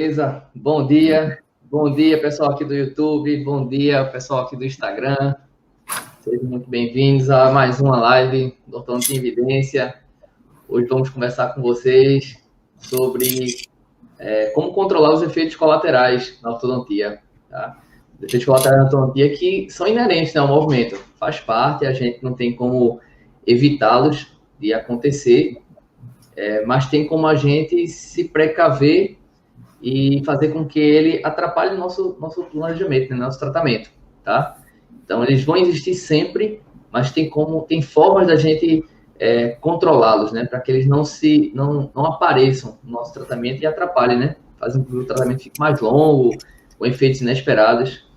Beleza? Bom dia, pessoal aqui do YouTube, bom dia, pessoal aqui do Instagram. Sejam muito bem-vindos a mais uma live do Ortodontia em Evidência. Hoje vamos conversar com vocês sobre como controlar os efeitos colaterais na ortodontia. Tá? Os efeitos colaterais na ortodontia que são inerentes ao movimento, faz parte, a gente não tem como evitá-los de acontecer, mas tem como a gente se precaver e fazer com que ele atrapalhe nosso planejamento, né, nosso tratamento, tá? Então, eles vão existir sempre, mas tem formas da gente controlá-los, né, para que eles não apareçam no nosso tratamento e atrapalhem, né? Fazem com que o tratamento fique mais longo, com efeitos inesperados.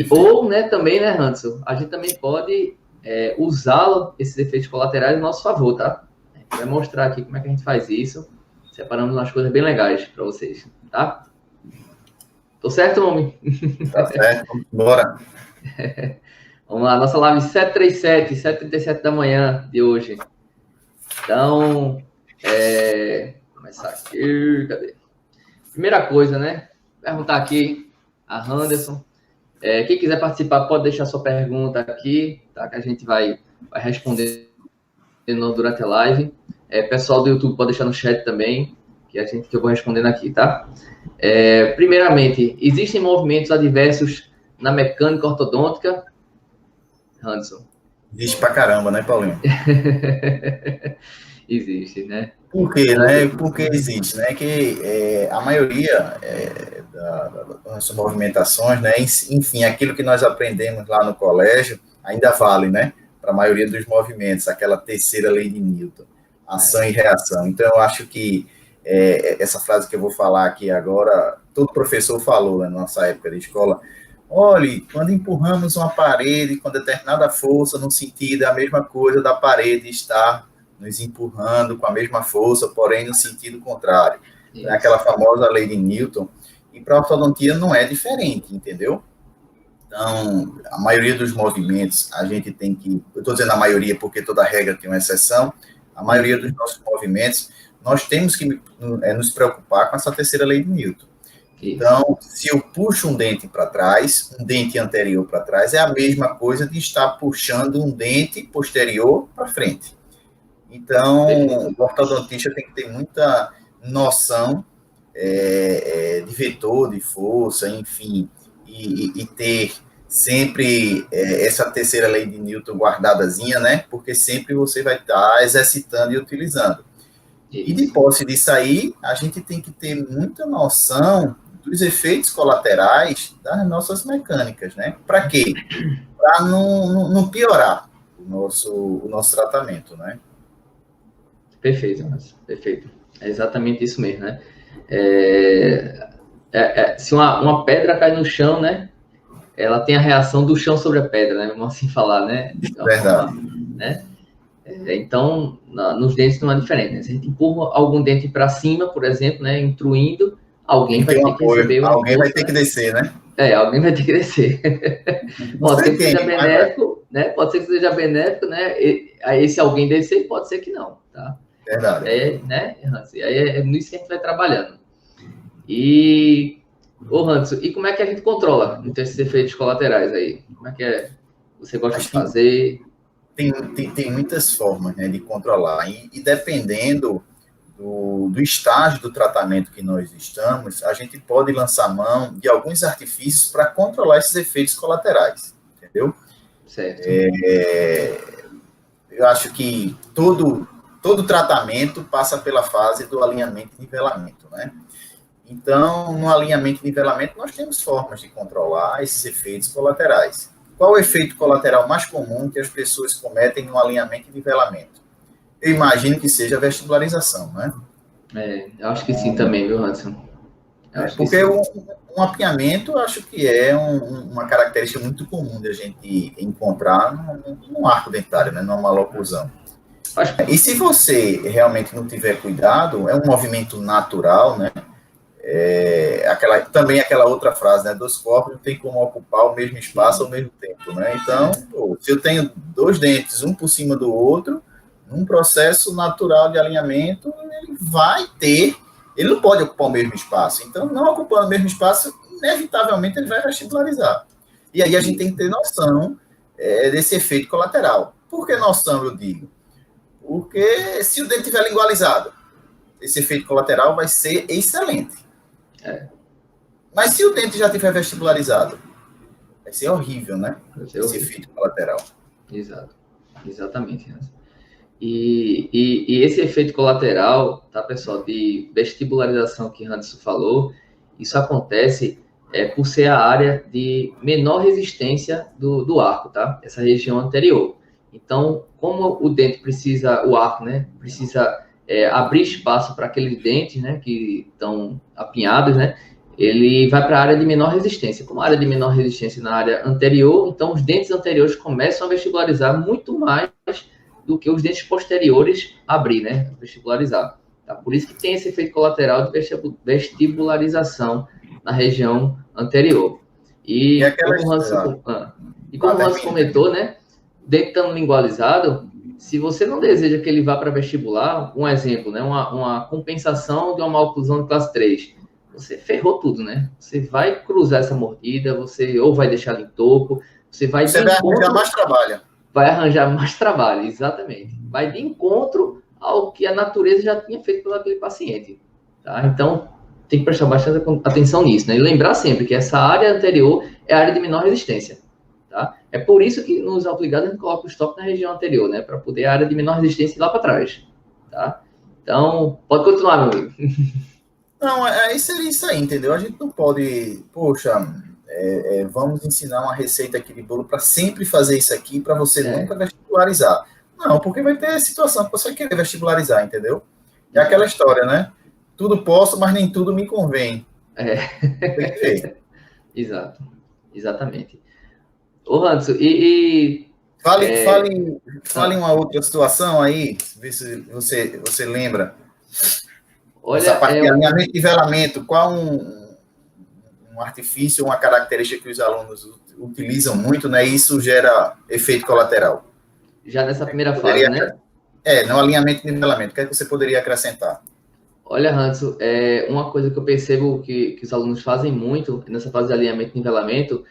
Ou, né, também, né, Hanson, a gente também pode usá-lo, esses efeitos colaterais, a nosso favor, tá? A gente vai mostrar aqui como é que a gente faz isso, separando umas coisas bem legais para vocês, tá? Tô certo, homem? Tá certo, bora. Vamos lá, nossa live 7h37 da manhã de hoje. Então, começar aqui, cadê? Primeira coisa, né? Perguntar aqui a Anderson. Quem quiser participar, pode deixar sua pergunta aqui, tá? Que a gente vai responder durante a live. Pessoal do YouTube pode deixar no chat também, que eu vou respondendo aqui, tá? Primeiramente, existem movimentos adversos na mecânica ortodôntica? Hanson. Existe pra caramba, né, Paulinho? Existe, né? Por quê, né? Porque existe, né? Que a maioria das movimentações, né? Enfim, aquilo que nós aprendemos lá no colégio ainda vale, né? Para a maioria dos movimentos, aquela terceira lei de Newton, ação e reação. Então, eu acho que essa frase que eu vou falar aqui agora, todo professor falou, né, na nossa época de escola. Olhe, quando empurramos uma parede com determinada força, no sentido, é a mesma coisa da parede estar nos empurrando com a mesma força, porém no sentido contrário. É aquela famosa lei de Newton. E para a ortodontia não é diferente, entendeu? Então, a maioria dos movimentos, a gente tem que... Eu estou dizendo a maioria porque toda regra tem uma exceção. A maioria dos nossos movimentos, nós temos que nos preocupar com essa terceira lei de Newton. Então, se eu puxo um dente para trás, um dente anterior para trás, é a mesma coisa de estar puxando um dente posterior para frente. Então, o ortodontista tem que ter muita noção de vetor, de força, enfim, e ter sempre essa terceira lei de Newton guardadazinha, né? Porque sempre você vai estar exercitando e utilizando. E de posse disso aí, a gente tem que ter muita noção dos efeitos colaterais das nossas mecânicas, né? Para quê? Para não piorar o nosso tratamento, né? Perfeito, Márcio. Perfeito. É exatamente isso mesmo, né? Se uma pedra cai no chão, né? Ela tem a reação do chão sobre a pedra, né? Vamos assim falar, né? Verdade. Né? Então, nos dentes não é diferente, né? Se a gente empurra algum dente para cima, por exemplo, né? Intruindo, alguém vai ter que receber alguém vai ter que descer, né? Alguém vai ter que descer. Pode ser que seja benéfico, né? Pode ser que seja benéfico, né? Esse alguém descer, pode ser que não, tá? Verdade. Né, Hans? É nisso que a gente vai trabalhando. E, Hanson, e como é que a gente controla esses efeitos colaterais aí? Como é que você gosta de fazer? Tem muitas formas, né, de controlar. E dependendo do estágio do tratamento que nós estamos, a gente pode lançar mão de alguns artifícios para controlar esses efeitos colaterais, entendeu? Certo. Eu acho que todo tratamento passa pela fase do alinhamento e nivelamento, né? Então, no alinhamento e nivelamento, nós temos formas de controlar esses efeitos colaterais. Qual o efeito colateral mais comum que as pessoas cometem no alinhamento e nivelamento? Eu imagino que seja a vestibularização, né? Eu acho que sim também, viu, Hanson? Porque um apinhamento, eu acho que é uma característica muito comum de a gente encontrar num arco dentário, né? Numa maloclusão. E se você realmente não tiver cuidado, é um movimento natural, né? Também aquela outra frase, né? Dois corpos não tem como ocupar o mesmo espaço ao mesmo tempo, né? Então, se eu tenho dois dentes, um por cima do outro, num processo natural de alinhamento, ele vai ter ele não pode ocupar o mesmo espaço. Então, não ocupando o mesmo espaço, inevitavelmente ele vai vestibularizar. E aí a gente tem que ter noção desse efeito colateral. Por que noção, eu digo? Porque se o dente estiver lingualizado, esse efeito colateral vai ser excelente. Mas se o dente já estiver vestibularizado, vai ser horrível, né? Esse efeito colateral. Exato. Exatamente. E esse efeito colateral, tá, pessoal, de vestibularização que Anderson falou, isso acontece por ser a área de menor resistência do arco, tá? Essa região anterior. Então, como o dente precisa, o arco, né, precisa abrir espaço para aqueles dentes, né, que estão apinhados, né, ele vai para a área de menor resistência. Como a área de menor resistência na área anterior, então os dentes anteriores começam a vestibularizar muito mais do que os dentes posteriores abrir, né, vestibularizar. Tá? Por isso que tem esse efeito colateral de vestibularização na região anterior. E como o Hans comentou, né, dente estando lingualizado, se você não deseja que ele vá para vestibular, um exemplo, né, uma compensação de uma maloclusão de classe 3, você ferrou tudo, né? Você vai cruzar essa mordida, você ou vai deixar ela em toco, você vai arranjar mais trabalho. Vai arranjar mais trabalho, exatamente. Vai de encontro ao que a natureza já tinha feito pelo aquele paciente. Tá? Então, tem que prestar bastante atenção nisso, né? E lembrar sempre que essa área anterior é a área de menor resistência. Tá? É por isso que nos obrigados a gente coloca o stop na região anterior, né? Para poder a área de menor resistência ir lá para trás. Tá? Então, pode continuar, meu amigo. Não, seria isso aí, entendeu? A gente não pode, vamos ensinar uma receita aqui de bolo para sempre fazer isso aqui, para você nunca vestibularizar. Não, porque vai ter situação que você vai querer vestibularizar, entendeu? É aquela história, né? Tudo posso, mas nem tudo me convém. Tem que ver. Exato, exatamente. Ô, Hanson, Fale uma outra situação aí, ver se você lembra. Olha, essa parte de alinhamento e nivelamento, qual um artifício, uma característica que os alunos utilizam muito, né? E isso gera efeito colateral. Já nessa primeira fase, né? No alinhamento e nivelamento. O que é que você poderia acrescentar? Olha, Hanson, uma coisa que eu percebo que os alunos fazem muito nessa fase de alinhamento e nivelamento,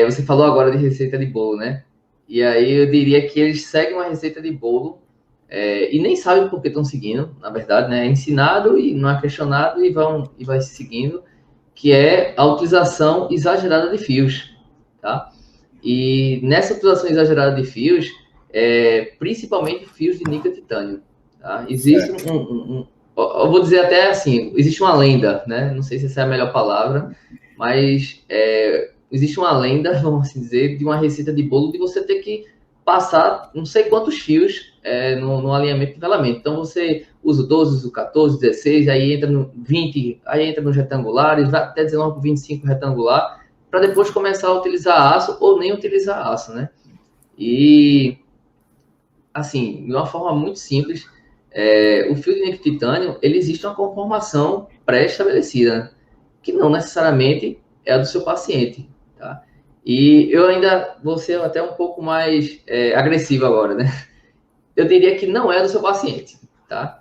você falou agora de receita de bolo, né? E aí eu diria que eles seguem uma receita de bolo e nem sabem por que estão seguindo, na verdade, né? É ensinado e não é questionado e vai seguindo, que é a utilização exagerada de fios, tá? E nessa utilização exagerada de fios, principalmente fios de níquel titânio, tá? Existe eu vou dizer até assim, existe uma lenda, né? Não sei se essa é a melhor palavra, mas existe uma lenda, vamos assim dizer, de uma receita de bolo de você ter que passar não sei quantos fios no alinhamento e nivelamento. Então, você usa o 12, usa o 14, 16, aí entra no 20, aí entra nos retangulares, vai até 19 por 25 retangular, para depois começar a utilizar aço ou nem utilizar aço, né? E, assim, de uma forma muito simples, o fio de níquel titânio, ele existe uma conformação pré-estabelecida, né? Que não necessariamente é a do seu paciente, tá? E eu ainda vou ser até um pouco mais agressivo agora, né? Eu diria que não é do seu paciente, tá?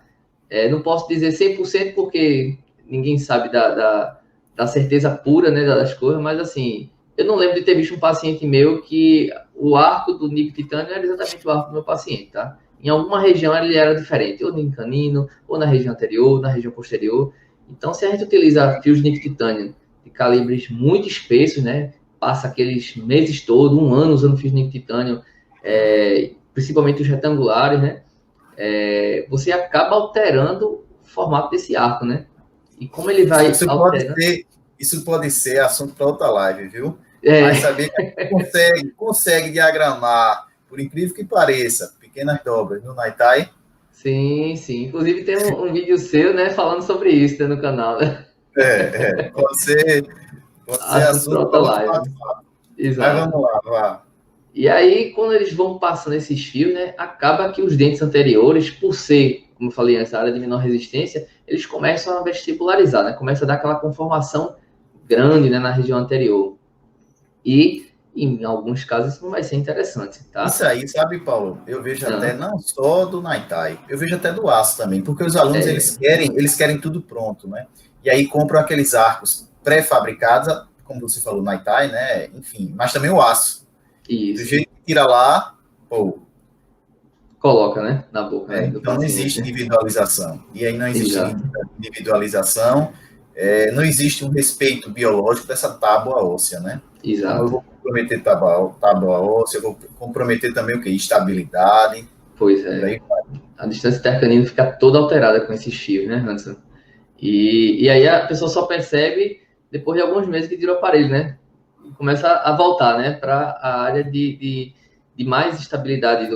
Não posso dizer 100% porque ninguém sabe da certeza pura, né, das coisas, mas assim, eu não lembro de ter visto um paciente meu que o arco do níquel titânio era exatamente o arco do meu paciente, tá? Em alguma região ele era diferente, ou no canino, ou na região anterior, na região posterior. Então, se a gente utiliza fios de níquel titânio de calibres muito espessos, né, passa aqueles meses todos, um ano usando fios de níquel titânio, principalmente os retangulares, né, você acaba alterando o formato desse arco, né? E como ele vai alterando... Isso pode ser assunto para outra live, viu? Mas saber que consegue diagramar, por incrível que pareça, pequenas dobras no Naitai. Sim, sim. Inclusive tem um vídeo seu, né, falando sobre isso, né, no canal. Pode ser assunto para outra live. Exato. Mas vamos lá, vá. E aí, quando eles vão passando esses fios, né, acaba que os dentes anteriores, por ser, como eu falei antes, a área de menor resistência, eles começam a vestibularizar, né, começa a dar aquela conformação grande, né, na região anterior. E em alguns casos isso não vai ser interessante, tá? Isso aí, sabe, Paulo? Eu vejo até não só do Naitai, eu vejo até do aço também, porque os alunos eles querem tudo pronto, né? E aí compram aqueles arcos pré-fabricados, como você falou, Naitai, né? Enfim, mas também o aço. Isso. Do jeito que tira lá, pô. Coloca, né? Na boca, né? Do Então não existe individualização. E aí não existe individualização, não existe um respeito biológico dessa tábua óssea, né? Exato. Então eu vou comprometer tábua óssea, eu vou comprometer também o quê? Estabilidade. Pois é. A distância intercanina fica toda alterada com esses fios, né, Hanson? E aí a pessoa só percebe depois de alguns meses que tira o aparelho, né? Começa a voltar, né, para a área de mais estabilidade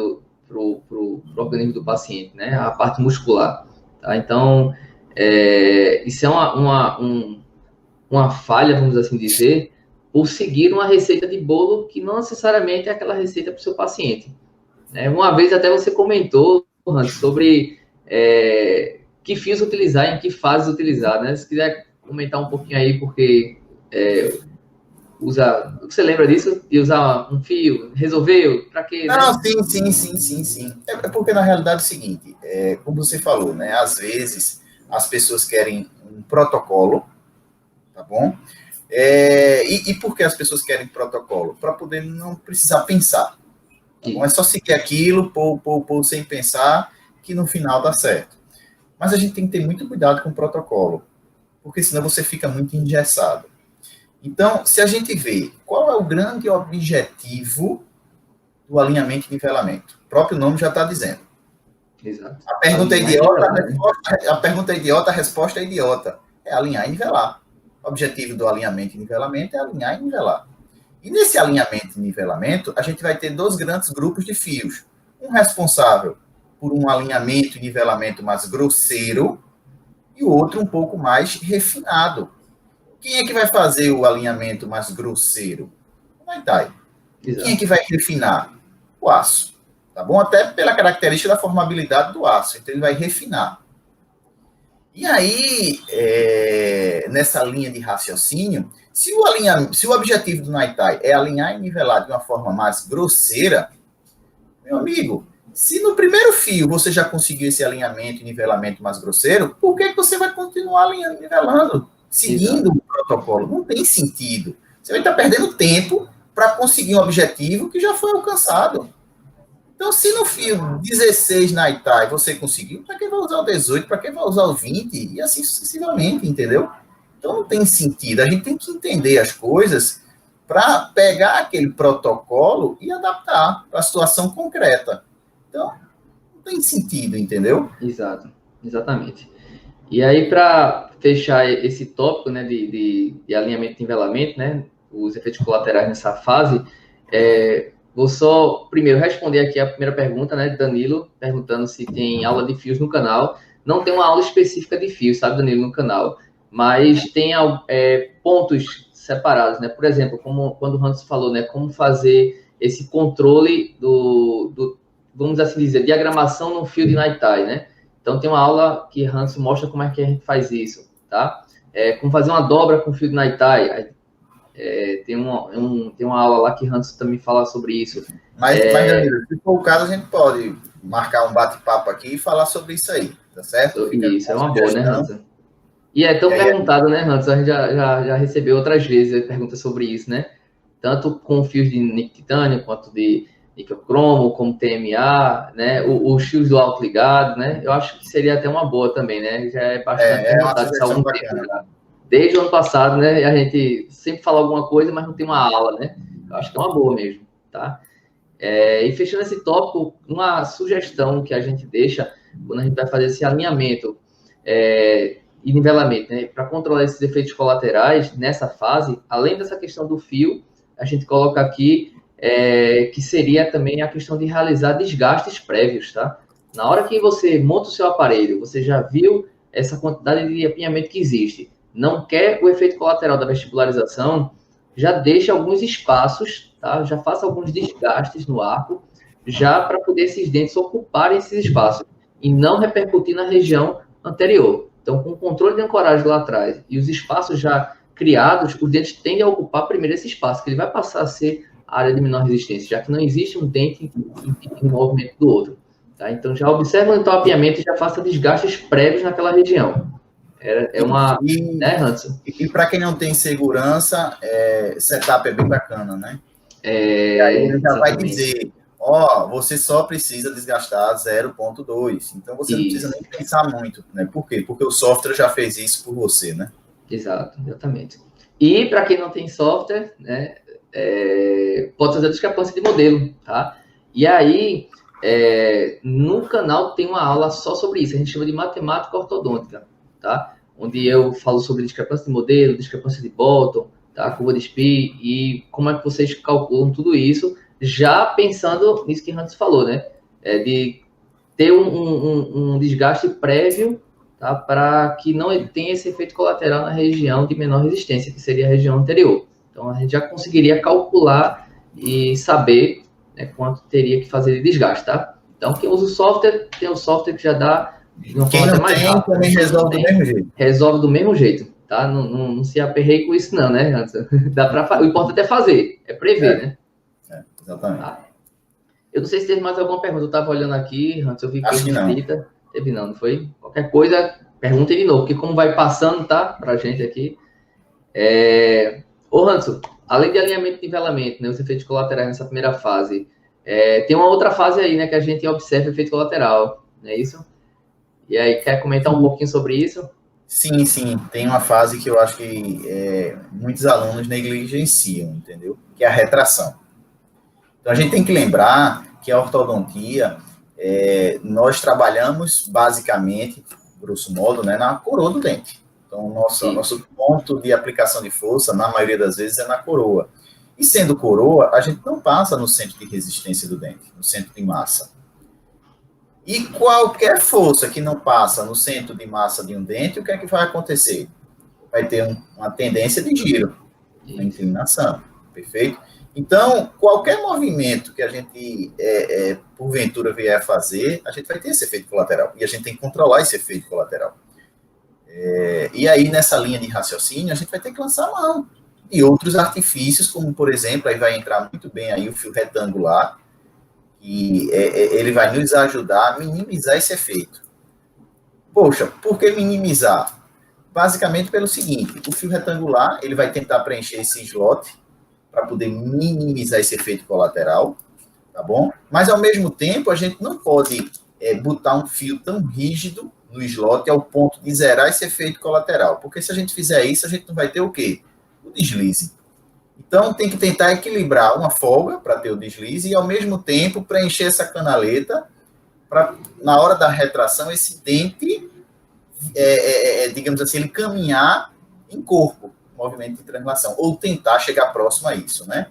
pro organismo do paciente, né? A parte muscular. Tá? Então, isso é uma falha, vamos assim dizer, por seguir uma receita de bolo que não necessariamente é aquela receita para o seu paciente. Uma vez até você comentou, Hans, sobre que fios utilizar, em que fases utilizar, né? Se quiser comentar um pouquinho aí, porque você lembra disso? De usar um fio? Resolveu? Para quê? Não, sim. É porque na realidade é o seguinte, como você falou, né? Às vezes as pessoas querem um protocolo, tá bom? E por que as pessoas querem protocolo? Para poder não precisar pensar. Tá bom? É só seguir aquilo, pôr sem pensar, que no final dá certo. Mas a gente tem que ter muito cuidado com o protocolo, porque senão você fica muito engessado. Então, se a gente vê qual é o grande objetivo do alinhamento e nivelamento, o próprio nome já está dizendo. Exato. A pergunta é idiota, a resposta é idiota. É alinhar e nivelar. O objetivo do alinhamento e nivelamento é alinhar e nivelar. E nesse alinhamento e nivelamento, a gente vai ter dois grandes grupos de fios. Um responsável por um alinhamento e nivelamento mais grosseiro e o outro um pouco mais refinado. Quem é que vai fazer o alinhamento mais grosseiro? O Naitai. Quem é que vai refinar? O aço. Tá bom? Até pela característica da formabilidade do aço. Então, ele vai refinar. E aí, nessa linha de raciocínio, se o objetivo do Naitai é alinhar e nivelar de uma forma mais grosseira, meu amigo, se no primeiro fio você já conseguiu esse alinhamento e nivelamento mais grosseiro, por que você vai continuar alinhando e nivelando, seguindo o protocolo? Não tem sentido. Você vai estar perdendo tempo para conseguir um objetivo que já foi alcançado. Então, se no fio 16 Naitai você conseguiu, para que vai usar o 18? Para que vai usar o 20? E assim sucessivamente, entendeu? Então, não tem sentido. A gente tem que entender as coisas para pegar aquele protocolo e adaptar para a situação concreta. Então, não tem sentido, entendeu? Exato, exatamente. E aí, para fechar esse tópico, né, de alinhamento e nivelamento, né, os efeitos colaterais nessa fase, vou só, primeiro, responder aqui a primeira pergunta, né, de Danilo, perguntando se tem aula de fios no canal. Não tem uma aula específica de fios, sabe, Danilo, no canal, mas tem pontos separados, né? Por exemplo, como quando o Hans falou, né, como fazer esse controle vamos assim dizer, diagramação no fio de Naitai, né? Então, tem uma aula que Hans mostra como é que a gente faz isso, tá? Como fazer uma dobra com fio de Naitai. Tem uma aula lá que Hans também fala sobre isso. Mas Danilo, se for o caso, a gente pode marcar um bate-papo aqui e falar sobre isso aí, tá certo? Isso, é uma boa, né, Hans? E é tão perguntado, né, Hans? A gente já recebeu outras vezes perguntas sobre isso, né? Tanto com fios de níquel titânio, quanto de níquel cromo, como TMA, né? Os fios do alto ligado, né? Eu acho que seria até uma boa também, né? Já é bastante perguntado isso há algum tempo já. Desde o ano passado, né? A gente sempre fala alguma coisa, mas não tem uma aula, né? Eu acho que é uma boa mesmo, tá? E fechando esse tópico, uma sugestão que a gente deixa quando a gente vai fazer esse alinhamento e nivelamento, né? Para controlar esses efeitos colaterais nessa fase, além dessa questão do fio, a gente coloca aqui que seria também a questão de realizar desgastes prévios, tá? Na hora que você monta o seu aparelho, você já viu essa quantidade de apinhamento que existe, não quer o efeito colateral da vestibularização, já deixa alguns espaços, tá? Já faça alguns desgastes no arco, já para poder esses dentes ocuparem esses espaços e não repercutir na região anterior. Então, com o controle de ancoragem lá atrás e os espaços já criados, os dentes tendem a ocupar primeiro esse espaço, que ele vai passar a ser a área de menor resistência, já que não existe um dente impedindo o movimento do outro. Tá? Então, já observa o entalpiamento e já faça desgastes prévios naquela região. Né, Hanson? E para quem não tem segurança, setup é bem bacana, né? E aí ele já vai dizer, você só precisa desgastar 0,2. Então, você não precisa nem pensar muito, né? Por quê? Porque o software já fez isso por você, né? Exato, exatamente. E para quem não tem software, né, pode fazer a discrepância de modelo, tá? E aí, no canal tem uma aula só sobre isso, a gente chama de matemática ortodôntica, tá? Onde eu falo sobre discrepância de modelo, discrepância de Bolton, tá? Curva de Spee e como é que vocês calculam tudo isso, já pensando nisso que o Hans falou, né? De ter um desgaste prévio, tá? Para que não tenha esse efeito colateral na região de menor resistência, que seria a região anterior. Então, a gente já conseguiria calcular e saber, né, quanto teria que fazer de desgaste, tá? Então, quem usa o software, tem um software que já dá de uma forma até mais rápida. Também resolve do mesmo jeito. Resolve do mesmo jeito, tá? Não se aperreie com isso não, né? O importante é fazer, é prever, né? Exatamente. Tá? Eu não sei se teve mais alguma pergunta, eu estava olhando aqui, antes eu vi que teve escrita. Teve não foi? Qualquer coisa, pergunta de novo, porque como vai passando, tá? Pra gente aqui. Ô, Hanson, além de alinhamento e nivelamento, né, os efeitos colaterais nessa primeira fase, tem uma outra fase aí, né, que a gente observa efeito colateral, não é isso? E aí, quer comentar um pouquinho sobre isso? Sim. Tem uma fase que eu acho que muitos alunos negligenciam, entendeu? Que é a retração. Então, a gente tem que lembrar que a ortodontia, nós trabalhamos basicamente, grosso modo, né, na coroa do dente. Então, nosso ponto de aplicação de força, na maioria das vezes, é na coroa. E sendo coroa, a gente não passa no centro de resistência do dente, no centro de massa. E qualquer força que não passa no centro de massa de um dente, o que é que vai acontecer? Vai ter uma tendência de giro, uma inclinação, perfeito? Então, qualquer movimento que a gente, porventura, vier a fazer, a gente vai ter esse efeito colateral. E a gente tem que controlar esse efeito colateral. E aí, nessa linha de raciocínio, a gente vai ter que lançar mão de outros artifícios, como, por exemplo, aí vai entrar muito bem aí o fio retangular, e ele vai nos ajudar a minimizar esse efeito. Poxa, por que minimizar? Basicamente pelo seguinte, o fio retangular, ele vai tentar preencher esse slot para poder minimizar esse efeito colateral, tá bom? Mas, ao mesmo tempo, a gente não pode botar um fio tão rígido no slot ao ponto de zerar esse efeito colateral, porque se a gente fizer isso, a gente não vai ter o quê? O deslize. Então, tem que tentar equilibrar uma folga para ter o deslize e, ao mesmo tempo, preencher essa canaleta para, na hora da retração, esse dente, digamos assim, ele caminhar em corpo, movimento de translação, ou tentar chegar próximo a isso, né?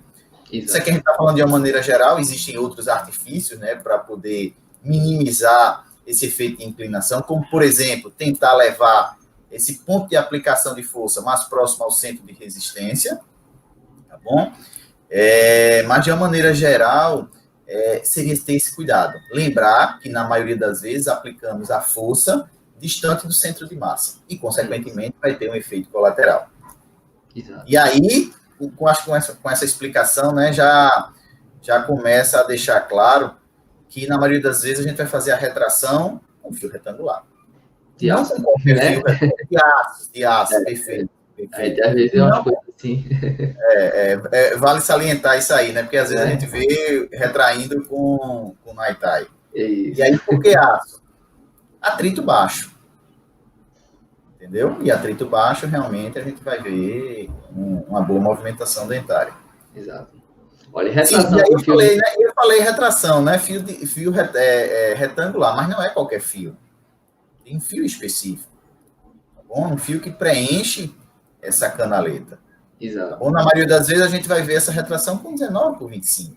Exato. Isso aqui a gente está falando de uma maneira geral, existem outros artifícios, né, para poder minimizar esse efeito de inclinação, como, por exemplo, tentar levar esse ponto de aplicação de força mais próximo ao centro de resistência, tá bom? Mas, de uma maneira geral, seria ter esse cuidado. Lembrar que, na maioria das vezes, aplicamos a força distante do centro de massa e, consequentemente, vai ter um efeito colateral. Exato. E aí, acho que com essa explicação, né, já começa a deixar claro que, na maioria das vezes, a gente vai fazer a retração com fio retangular. De aço, não com qualquer fio, de aço, perfeito. Aí, às vezes, é uma coisa assim. Vale salientar isso aí, né? Porque, às vezes, a gente vê retraindo com Naitai. E aí, por que aço? Atrito baixo. Entendeu? E atrito baixo, realmente, a gente vai ver uma boa movimentação dentária. Exato. Olha, retração. Sim, eu falei retração, né? Fio retangular, mas não é qualquer fio. Tem um fio específico. Tá bom? Um fio que preenche essa canaleta. Exato. Tá bom? Na maioria das vezes, a gente vai ver essa retração com 19 por 25.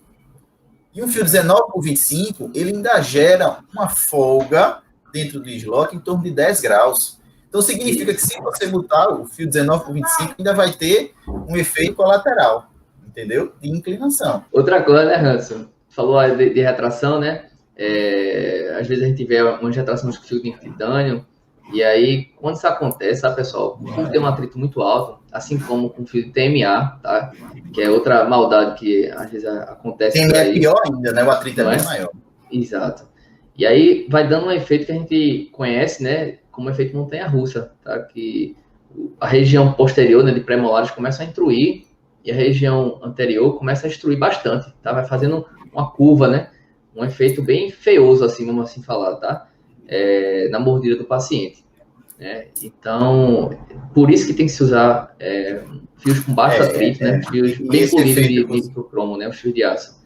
E um fio 19 por 25, ele ainda gera uma folga dentro do slot em torno de 10 graus. Então, significa que se você botar o fio 19 por 25, ainda vai ter um efeito colateral, entendeu? De inclinação. Outra coisa, né, Hanson? Falou de retração, né? Às vezes a gente vê umas retrações com fio de titânio, E aí, quando isso acontece, sabe, pessoal, por ter um atrito muito alto, assim como com fio de TMA, tá? Que é outra maldade que às vezes acontece por TMA é aí, pior ainda, né? O atrito é não bem é? maior. Exato. E aí vai dando um efeito que a gente conhece, né, como efeito montanha-russa, tá? Que a região posterior, né, de pré-molares começa a intruir e a região anterior começa a extruir bastante, tá? Vai fazendo uma curva, né? Um efeito bem feioso, assim, vamos assim falar, tá? Na mordida do paciente, né? Então, por isso que tem que se usar fios com baixo atrito, né? Fios E bem esse polidos efeito, de cromo, né? Os fios de aço.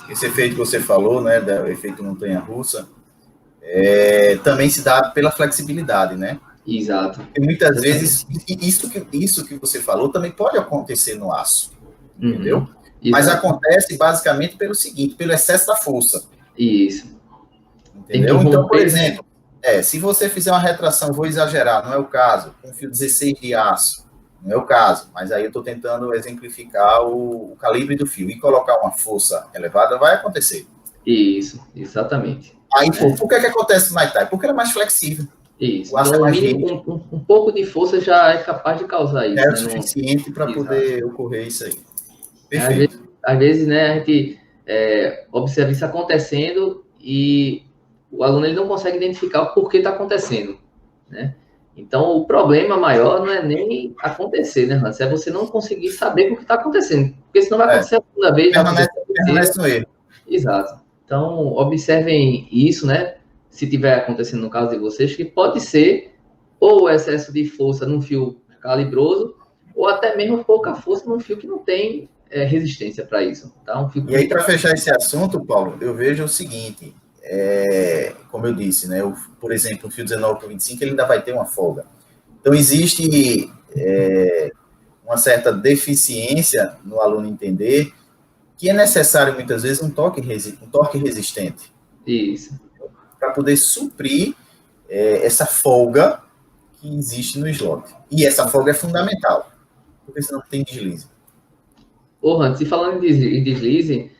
esse efeito que você falou, né, do efeito montanha-russa, também se dá pela flexibilidade, né? Exato. E muitas Exatamente. vezes, isso que você falou também pode acontecer no aço, entendeu? Uhum. Mas Exato. acontece basicamente pelo seguinte, pelo excesso da força, Isso. Tem que entendeu? Então, por romper, né? exemplo, se você fizer uma retração, vou exagerar, não é o caso, com fio 16 de aço, não é o caso, mas aí eu estou tentando exemplificar o calibre do fio e colocar uma força elevada, vai acontecer. Isso, exatamente. Aí, Né? por que acontece no Muay Thai? Porque ele é mais flexível, Isso. o aço é Então, o mais mínimo, rígido, um pouco de força já é capaz de causar é isso, o né? No... suficiente para Exato. poder ocorrer isso aí. Às vezes, Perfeito. às vezes, né, a gente observa isso acontecendo e o aluno ele não consegue identificar o porquê está acontecendo, né? Então, o problema maior não é nem acontecer, né, Hans? É você não conseguir saber o que está acontecendo. Porque senão vai É, acontecer a segunda vez, vai acontecer a terceira. permanece no erro. Exato. Então, observem isso, né? Se tiver acontecendo no caso de vocês, que pode ser ou o excesso de força num fio calibroso, ou até mesmo pouca força num fio que não tem resistência para isso. Tá? Um fio E aí, muito. para fechar esse assunto, Paulo, eu vejo o seguinte: como eu disse, né? Por exemplo, o fio 19 por 25 ele ainda vai ter uma folga. Então, existe uma certa deficiência no aluno entender que é necessário, muitas vezes, um torque resistente Isso. para poder suprir essa folga que existe no slot. E essa folga é fundamental, porque senão tem deslize. Ô, Hans, e falando em deslize,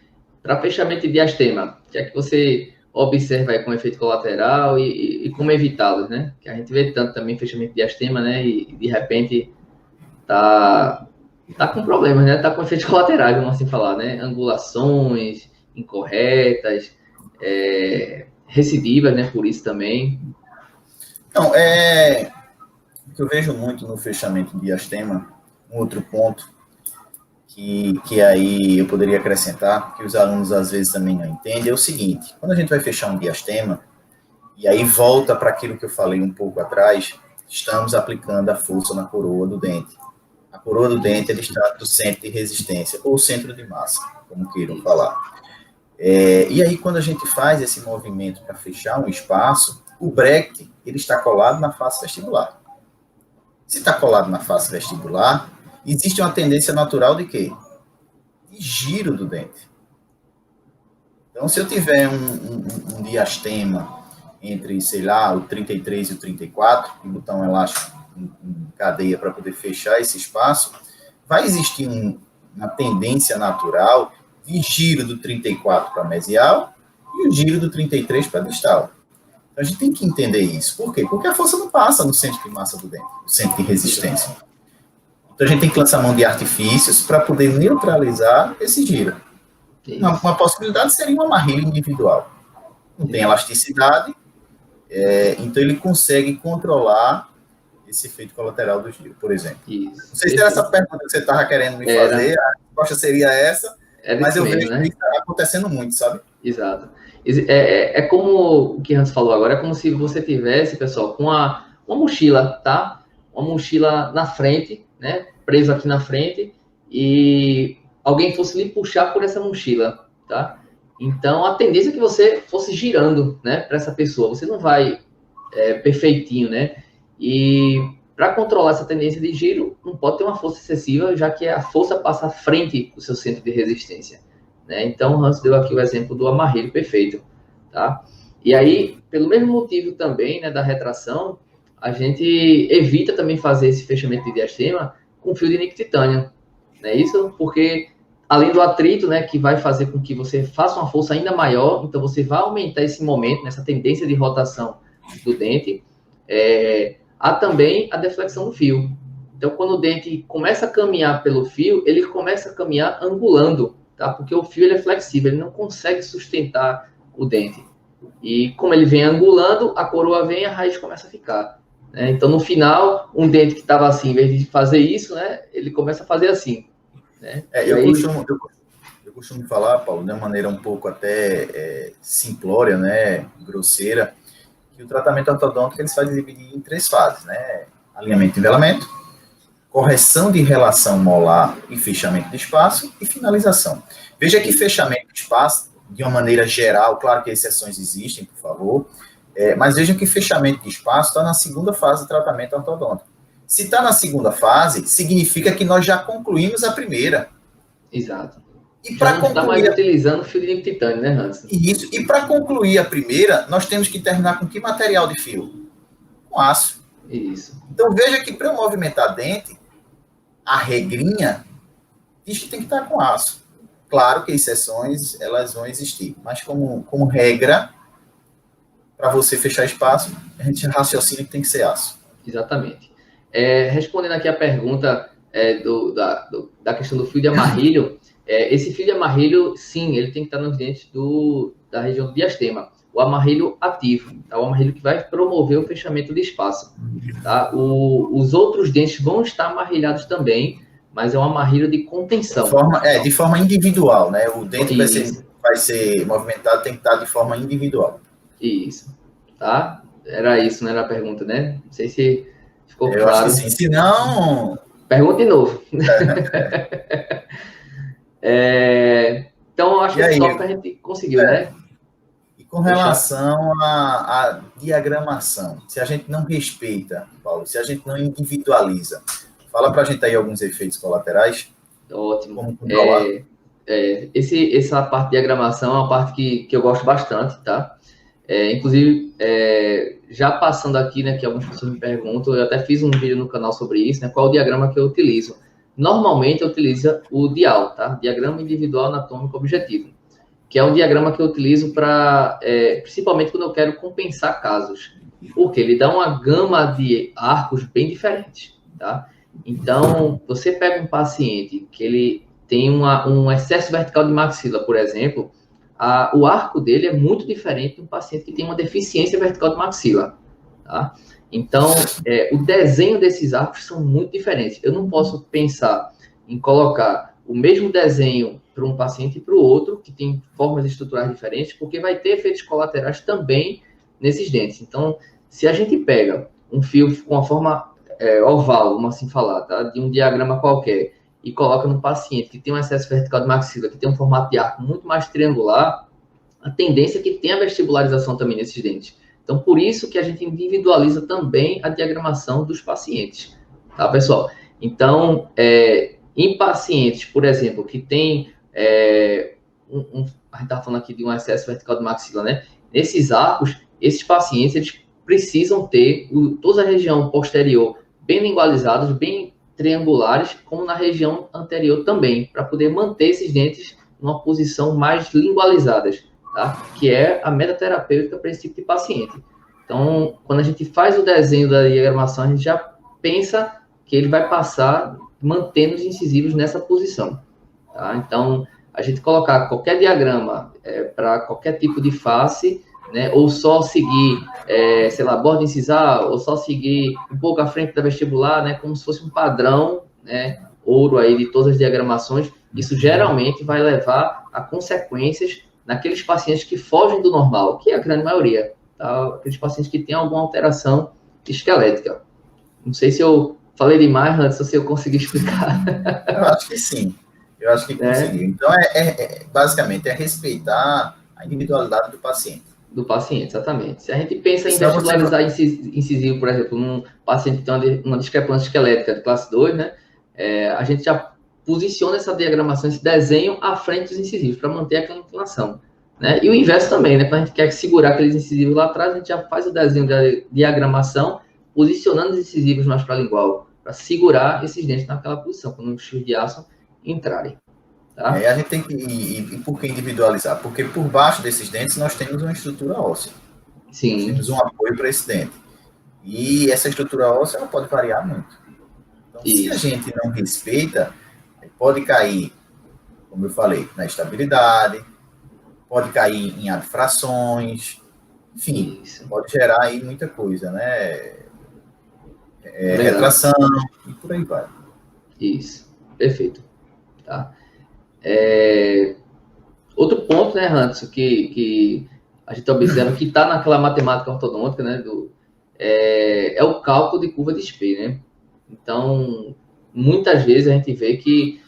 para fechamento de diastema, que é que você observa aí com efeito colateral e como evitá-los, né? Que a gente vê tanto também fechamento de diastema, né? E de repente tá com problemas, né? Tá com efeitos colaterais, vamos assim falar, né? Angulações incorretas, recidivas, né? Por isso também. Então, o que eu vejo muito no fechamento de diastema, um outro ponto que aí eu poderia acrescentar, que os alunos às vezes também não entendem, é o seguinte: quando a gente vai fechar um diastema, e aí volta para aquilo que eu falei um pouco atrás, estamos aplicando a força na coroa do dente. A coroa do dente ele está do centro de resistência, ou centro de massa, como queiram falar. E aí, quando a gente faz esse movimento para fechar um espaço, o bracket ele está colado na face vestibular. Se está colado na face vestibular, existe uma tendência natural de quê? De giro do dente. Então, se eu tiver um diastema entre, sei lá, o 33 e o 34, e botar um elástico em cadeia para poder fechar esse espaço, vai existir uma tendência natural de giro do 34 para mesial e o giro do 33 para distal. Então, a gente tem que entender isso. Por quê? Porque a força não passa no centro de massa do dente, no centro de resistência. Então, a gente tem que lançar mão de artifícios para poder neutralizar esse giro. Uma possibilidade seria uma amarrilha individual. Não tem elasticidade, então ele consegue controlar esse efeito colateral do giro, por exemplo. Isso. Não sei se era essa pergunta que você estava querendo me fazer, a resposta seria essa, mas eu vejo que isso está acontecendo muito, sabe? Exato. É como o que Hans falou agora, é como se você tivesse, pessoal, com uma mochila, tá? Uma mochila na frente, né? Preso aqui na frente, e alguém fosse lhe puxar por essa mochila, tá? Então, a tendência é que você fosse girando, né? Para essa pessoa. Você não vai perfeitinho, né? E para controlar essa tendência de giro, não pode ter uma força excessiva, já que a força passa à frente do seu centro de resistência. Né? Então, o Hans deu aqui o exemplo do amarrilho perfeito. Tá? E aí, pelo mesmo motivo também, né, da retração, a gente evita também fazer esse fechamento de diastema com fio de níquel titânio. Não é isso? Porque, além do atrito, né, que vai fazer com que você faça uma força ainda maior, então você vai aumentar esse momento, essa tendência de rotação do dente, Há também a deflexão do fio. Então, quando o dente começa a caminhar pelo fio, ele começa a caminhar angulando, tá? Porque o fio ele é flexível, ele não consegue sustentar o dente. E como ele vem angulando, a coroa vem e a raiz começa a ficar. Né? Então, no final, um dente que estava assim, em vez de fazer isso, né, ele começa a fazer assim. Né? Eu costumo falar, Paulo, de uma maneira um pouco até simplória, né, grosseira, que o tratamento ortodôntico ele se vai dividir em 3 fases, né? Alinhamento e nivelamento, correção de relação molar e fechamento de espaço e finalização. Veja que fechamento de espaço, de uma maneira geral, claro que exceções existem, por favor, mas veja que fechamento de espaço está na segunda fase do tratamento ortodôntico. Se está na segunda fase, significa que nós já concluímos a primeira. Exato. E para concluir, está mais utilizando fio de titânio, né, Hans? Isso. E para concluir a primeira, nós temos que terminar com que material de fio? Com aço. Isso. Então veja que para eu movimentar dente, a regrinha diz que tem que estar com aço. Claro que exceções elas vão existir, mas como regra, para você fechar espaço, a gente raciocina que tem que ser aço. Exatamente. Respondendo aqui a pergunta da questão do fio de amarrilho, esse fio de amarrilho, sim, ele tem que estar nos dentes da região do diastema. O amarrilho ativo, tá? O amarrilho que vai promover o fechamento de espaço. Tá? Os outros dentes vão estar amarrilhados também, mas é um amarrilho de contenção. De forma individual, né? O dente vai ser movimentado, tem que estar de forma individual. Isso. Tá? Era isso, né? Era a pergunta, né? Não sei se ficou claro. Eu acho que sim. Se não... Pergunta de novo. Então, eu acho que esse tópico a gente conseguiu, né? E com relação à diagramação, se a gente não respeita, Paulo, se a gente não individualiza, fala para a gente aí alguns efeitos colaterais. Ótimo. Como controlar. Essa parte de diagramação é uma parte que eu gosto bastante, tá? Inclusive, já passando aqui, né, que algumas pessoas me perguntam, eu até fiz um vídeo no canal sobre isso, né, qual é o diagrama que eu utilizo. Normalmente, eu utilizo o DIAL, tá? Diagrama Individual Anatômico Objetivo, que é um diagrama que eu utilizo principalmente quando eu quero compensar casos, porque ele dá uma gama de arcos bem diferentes, tá? Então, você pega um paciente que ele tem um excesso vertical de maxila, por exemplo, o arco dele é muito diferente de um paciente que tem uma deficiência vertical de maxila, tá? Então, o desenho desses arcos são muito diferentes. Eu não posso pensar em colocar o mesmo desenho para um paciente e para o outro, que tem formas estruturais diferentes, porque vai ter efeitos colaterais também nesses dentes. Então, se a gente pega um fio com a forma oval, vamos assim falar, tá? De um diagrama qualquer, e coloca no paciente que tem um excesso vertical de maxila, que tem um formato de arco muito mais triangular, a tendência é que tenha vestibularização também nesses dentes. Então, por isso que a gente individualiza também a diagramação dos pacientes, tá, pessoal? Então, em pacientes, por exemplo, que tem a gente está falando aqui de um excesso vertical de maxila, né? Nesses arcos, esses pacientes, eles precisam ter toda a região posterior bem lingualizados, bem triangulares, como na região anterior também, para poder manter esses dentes numa posição mais lingualizadas, tá? Que é a meta terapêutica para esse tipo de paciente. Então, quando a gente faz o desenho da diagramação, a gente já pensa que ele vai passar mantendo os incisivos nessa posição, tá? Então, a gente colocar qualquer diagrama para qualquer tipo de face, né, ou só seguir, sei lá, borda incisal, ou só seguir um pouco à frente da vestibular, né, como se fosse um padrão, né, ouro aí de todas as diagramações, isso geralmente vai levar a consequências naqueles pacientes que fogem do normal, que é a grande maioria, tá? Aqueles pacientes que têm alguma alteração esquelética. Não sei se eu falei demais, antes, ou se eu consegui explicar. Eu acho que sim. Eu acho que conseguiu. Então, basicamente, respeitar a individualidade do paciente. Do paciente, exatamente. Se a gente pensa em vestibularizar incisivo, por exemplo, num paciente que tem uma discrepância esquelética de classe 2, né, a gente já posiciona essa diagramação, esse desenho à frente dos incisivos, para manter aquela inclinação. Né? E o inverso também, né? Quando a gente quer segurar aqueles incisivos lá atrás, a gente já faz o desenho da diagramação, posicionando os incisivos mais para a lingual, para segurar esses dentes naquela posição, quando os fios de aço entrarem. Tá? A gente tem que... E por que individualizar? Porque por baixo desses dentes nós temos uma estrutura óssea. Sim. Nós temos um apoio para esse dente. E essa estrutura óssea ela pode variar muito. Então, se a Isso. gente não respeita, pode cair, como eu falei, na estabilidade, pode cair em abfrações, enfim, Isso. pode gerar aí muita coisa, né? Verdade. Retração e por aí vai. Isso. Perfeito. Tá? Outro ponto, né, Hanson, que a gente observa que está naquela matemática ortodôntica, né, é o cálculo de curva de Spee, né? Então, muitas vezes a gente vê que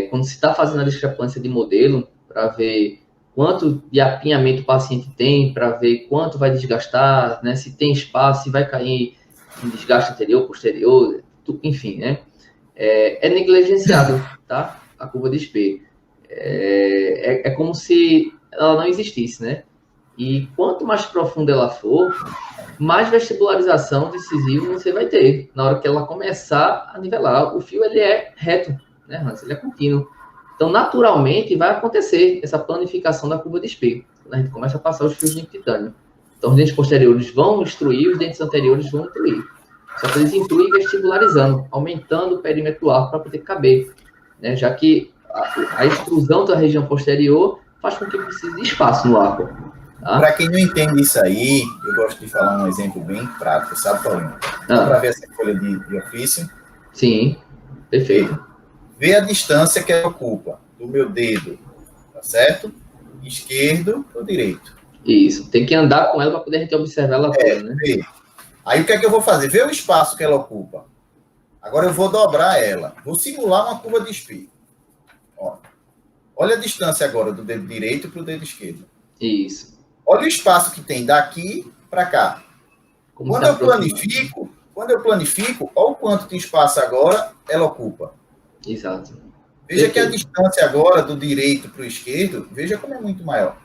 quando se está fazendo a discrepância de modelo para ver quanto de apinhamento o paciente tem, para ver quanto vai desgastar, né, se tem espaço, se vai cair em desgaste anterior, posterior, enfim, né? É negligenciado, tá? A curva de Spee. É como se ela não existisse, né? E quanto mais profunda ela for, mais vestibularização decisiva você vai ter. Na hora que ela começar a nivelar, o fio ele é reto, né, Hans? Ele é contínuo. Então, naturalmente, vai acontecer essa planificação da curva de Spee. Quando a gente começa a passar os fios de titânio. Então, os dentes posteriores vão instruir, os dentes anteriores vão incluir. Só que eles incluem vestibularizando, aumentando o perímetro do arco para poder caber, né? Já que a extrusão da região posterior faz com que precise de espaço no arco. Tá? Para quem não entende isso aí, eu gosto de falar um exemplo bem prático, sabe, Paulinho? Dá para ver essa folha de ofício? Sim, perfeito. Vê a distância que ela ocupa do meu dedo, tá certo? Esquerdo ou direito. Isso, tem que andar com ela para poder a gente observar ela toda, né? Vê. Aí o que é que eu vou fazer? Vê o espaço que ela ocupa. Agora eu vou dobrar ela. Vou simular uma curva de Spee. Olha a distância agora do dedo direito para o dedo esquerdo. Isso. Olha o espaço que tem daqui para cá. Quando eu planifico, olha o quanto de espaço agora ela ocupa. Exato. Veja que a distância agora do direito para o esquerdo, veja como é muito maior.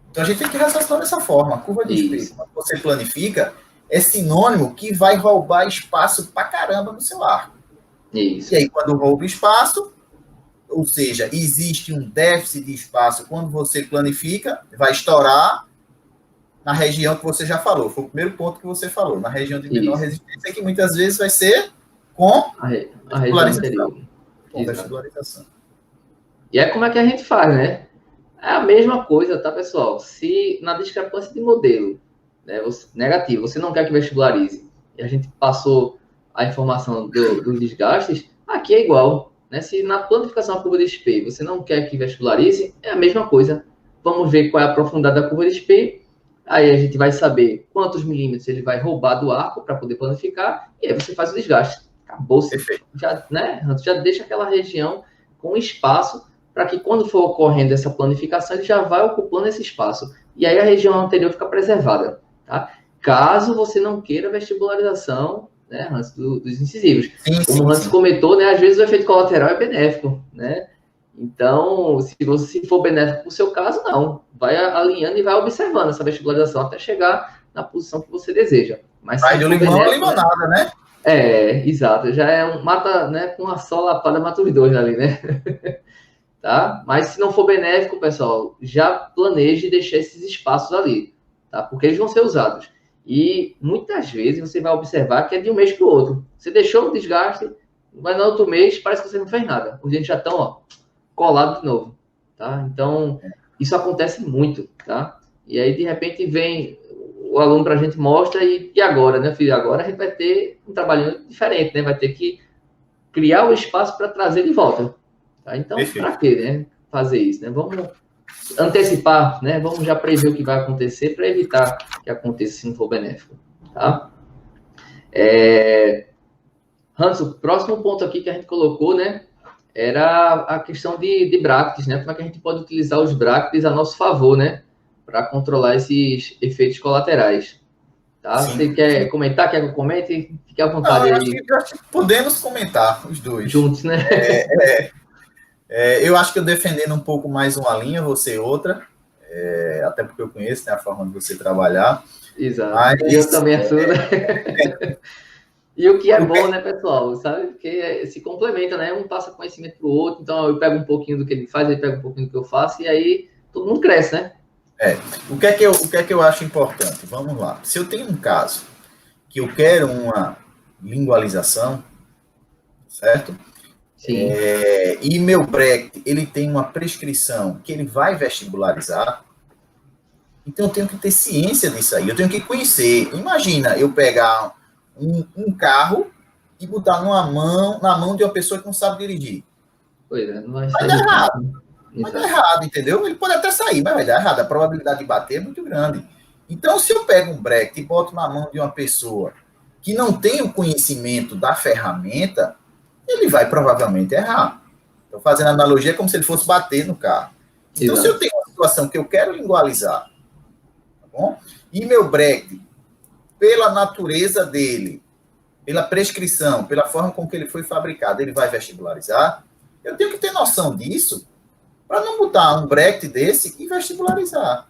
Então a gente tem que raciocinar dessa forma. A curva de Spee, quando você planifica, é sinônimo que vai roubar espaço pra caramba no seu arco. Isso. E aí, quando rouba espaço, ou seja, existe um déficit de espaço quando você planifica, vai estourar na região que você já falou. Foi o primeiro ponto que você falou, na região de menor resistência, que muitas vezes vai ser com a região anterior. Com vestibularização. E é como é que a gente faz, né? É a mesma coisa, tá, pessoal? Se na discrepância de modelo, né, negativo, você não quer que vestibularize, e a gente passou a informação dos desgastes, aqui é igual. Né? Se na planificação da curva de Spee você não quer que vestibularize, é a mesma coisa. Vamos ver qual é a profundidade da curva de Spee, aí a gente vai saber quantos milímetros ele vai roubar do arco para poder planificar, e aí você faz o desgaste. Acabou-se. Já, né? Já deixa aquela região com espaço para que quando for ocorrendo essa planificação, ele já vai ocupando esse espaço. E aí a região anterior fica preservada. Tá? Caso você não queira vestibularização, né, Hans, dos incisivos. Como o Hans comentou, né, às vezes o efeito colateral é benéfico. Né? Então, se for benéfico para o seu caso, não. Vai alinhando e vai observando essa vestibularização até chegar na posição que você deseja. Mas vai do limão à limonada, né? Exato. Já é mata, né, com uma só lapada, mata os dois ali, né? Tá? Mas se não for benéfico, pessoal, já planeje deixar esses espaços ali, tá? Porque eles vão ser usados. E muitas vezes você vai observar que é de um mês para o outro. Você deixou o desgaste, mas no outro mês parece que você não fez nada. Os dentes já estão colados de novo, tá? Então, isso acontece muito, tá? E aí, de repente, vem o aluno para a gente mostra e agora, né, filho? Agora a gente vai ter um trabalho diferente, né? Vai ter que criar o espaço para trazer de volta. Tá? Então, para que, né, fazer isso? Né? Vamos antecipar, né? Vamos já prever o que vai acontecer para evitar que aconteça se não for benéfico. Tá? Hans, o próximo ponto aqui que a gente colocou, né, era a questão de bractes, né? Como é que a gente pode utilizar os bractes a nosso favor, né? Para controlar esses efeitos colaterais. Tá? Você quer comentar? Quer que eu comente? Fique à vontade. Não, eu acho que podemos comentar os dois. Juntos, né? Eu acho que eu defendendo um pouco mais uma linha, você outra, até porque eu conheço, né, a forma de você trabalhar. Exato. Mas, eu também ajudo. E o que é bom, né, pessoal? Sabe? Porque se complementa, né? Um passa conhecimento para o outro, então eu pego um pouquinho do que ele faz, ele pega um pouquinho do que eu faço, e aí todo mundo cresce, né? O que é que eu acho importante? Vamos lá. Se eu tenho um caso que eu quero uma lingualização, certo? Sim. E meu BREC, ele tem uma prescrição que ele vai vestibularizar, então eu tenho que ter ciência disso aí, eu tenho que conhecer. Imagina eu pegar um carro e botar na mão de uma pessoa que não sabe dirigir. Pois é, não vai Vai sair dar do errado. ponto. Vai dar Exato. errado, entendeu? Ele pode até sair, mas vai dar errado. A probabilidade de bater é muito grande. Então, se eu pego um breque e boto na mão de uma pessoa que não tem o conhecimento da ferramenta, ele vai provavelmente errar. Estou fazendo analogia como se ele fosse bater no carro. Então, se eu Exato. tenho uma situação que eu quero lingualizar, tá bom? E meu breque, pela natureza dele, pela prescrição, pela forma com que ele foi fabricado, ele vai vestibularizar, eu tenho que ter noção disso para não botar um breque desse e vestibularizar.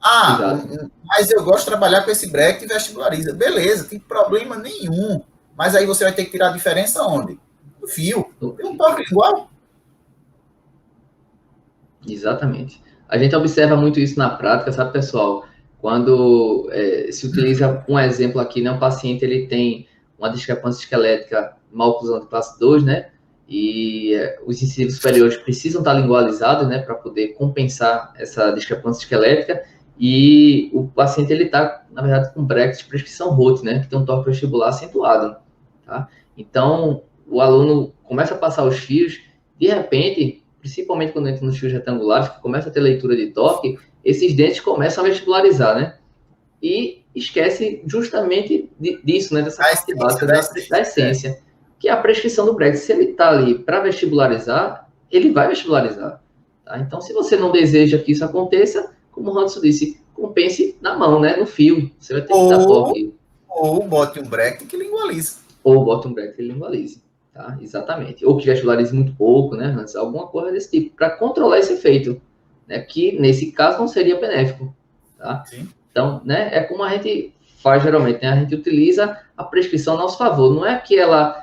Ah, Exato. mas eu gosto de trabalhar com esse breque e vestibulariza. Beleza, tem problema nenhum. Mas aí você vai ter que tirar a diferença onde? No fio. Tem um toque igual. Exatamente. A gente observa muito isso na prática, sabe, pessoal? Quando se utiliza um exemplo aqui, né? Um paciente ele tem uma discrepância esquelética mal oclusão de classe 2, né? E os incisivos superiores precisam estar lingualizados, né? Para poder compensar essa discrepância esquelética. E o paciente ele está, na verdade, com breque de prescrição Roth, né? Que tem um torque vestibular acentuado, tá? Então, o aluno começa a passar os fios, de repente, principalmente quando entra nos fios retangulares, que começa a ter leitura de torque, esses dentes começam a vestibularizar, né? E esquece justamente disso, né? Dessa A parte essência básica da da essência. essência, que é a prescrição do Brexit. Se ele está ali para vestibularizar, ele vai vestibularizar. Tá? Então, se você não deseja que isso aconteça, como o Hanson disse, compense na mão, né? No fio. Você vai ter que dar torque. Ou bote um breque que lingualiza. Ou bota um Brexit que ele lingualize. Tá? Exatamente. Ou que vestibularize muito pouco, né, Hans? Alguma coisa desse tipo, para controlar esse efeito, né, que nesse caso não seria benéfico. Tá? Sim. Então, né, é como a gente faz geralmente, né? A gente utiliza a prescrição a nosso favor. Não é que ela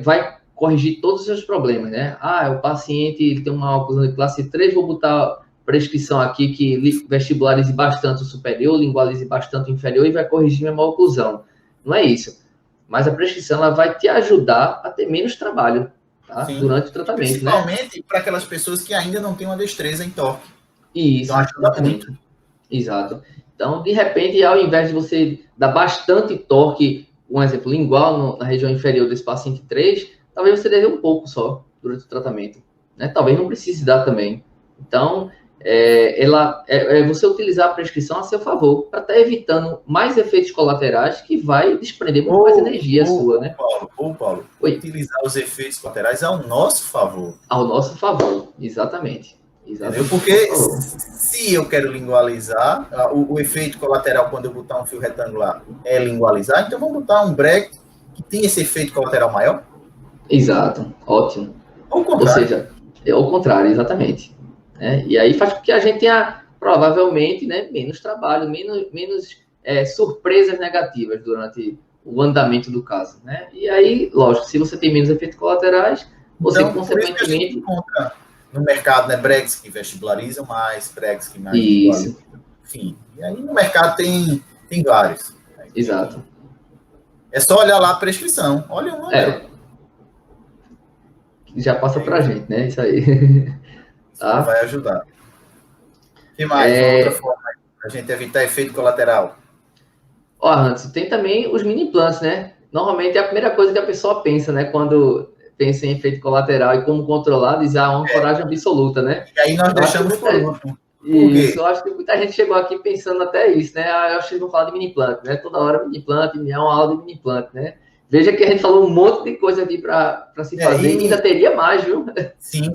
vai corrigir todos os seus problemas, né? Ah, o paciente ele tem uma oclusão de classe 3, vou botar prescrição aqui que vestibularize bastante o superior, lingualize bastante o inferior e vai corrigir minha oclusão. Não é isso. Mas a prescrição ela vai te ajudar a ter menos trabalho, tá? Sim. Durante o E tratamento, né? principalmente para aquelas pessoas que ainda não têm uma destreza em torque. Isso, Então ajuda exatamente. muito. Exato. Então, de repente, ao invés de você dar bastante torque, um exemplo, lingual na região inferior desse paciente 3, talvez você dê um pouco só durante o tratamento. Né? Talvez não precise dar também. Então, você utilizar a prescrição a seu favor, para estar evitando mais efeitos colaterais que vai desprender muito mais energia sua, né? Paulo, Oi. utilizar os efeitos colaterais ao nosso favor. Ao nosso favor, exatamente. Entendeu? Porque se eu quero lingualizar, o efeito colateral quando eu botar um fio retangular é lingualizar, então vamos botar um breque que tem esse efeito colateral maior? Exato, ótimo. Ou seja, é o contrário, exatamente. Né? E aí faz com que a gente tenha, provavelmente, né, menos trabalho, menos surpresas negativas durante o andamento do caso. Né? E aí, lógico, se você tem menos efeitos colaterais, você, então, consequentemente... por isso que a gente encontra no mercado, né, breques que vestibularizam mais, breques que mais lingualizam. Enfim, e aí no mercado tem vários. Exato. É só olhar lá a prescrição. Olha um ali. Já passa pra gente, né? Isso aí. Tá? Vai ajudar. O que mais? Uma outra forma a gente evitar efeito colateral. Ó, Hanson, tem também os mini implantes, né? Normalmente é a primeira coisa que a pessoa pensa, né? Quando pensa em efeito colateral e como controlar, diz uma coragem absoluta, né? E aí nós deixamos por último. Isso, eu acho que muita gente chegou aqui pensando até isso, né? Eu acho que eles vão falar de mini implant, né? Toda hora mini implant, é uma aula de mini implant, né? Veja que a gente falou um monte de coisa aqui para se fazer e ainda teria mais, viu? Sim.